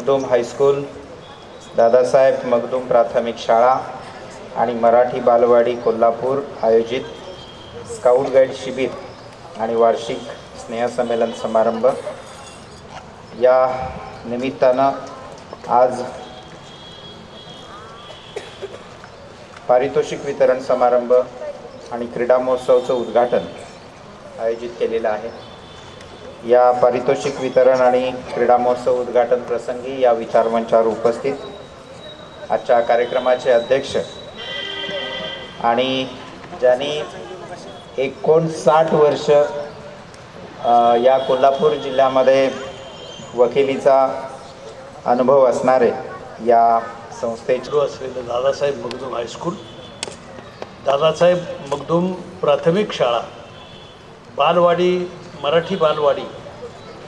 Magdum high school, Dadasaheb Magdum प्राथमिक शाळा आणि मराठी बालवाडी कोल्हापूर आयोजित स्काउट गाईड शिबिर आणि वार्षिक स्नेहसंमेलन समारंभ या निमित्तानं आज पारितोषिक वितरण समारंभ आणि क्रीडा महोत्सवाचं उद्घाटन आयोजित केलेलं आहे। या पारितोषिक वितरण आणि क्रीडा महोत्सव उद्घाटन प्रसंगी या विचारमंचावर उपस्थित आजच्या कार्यक्रमाचे अध्यक्ष आणि ज्यांनी 59 वर्ष या कोल्हापूर जिल्ह्यामध्ये वकिलीचा अनुभव असणारे या संस्थेचे असलेलं दादासाहेब मगदूम हायस्कूल, दादासाहेब मगदूम प्राथमिक शाळा, बालवाडी, मराठी बालवाडी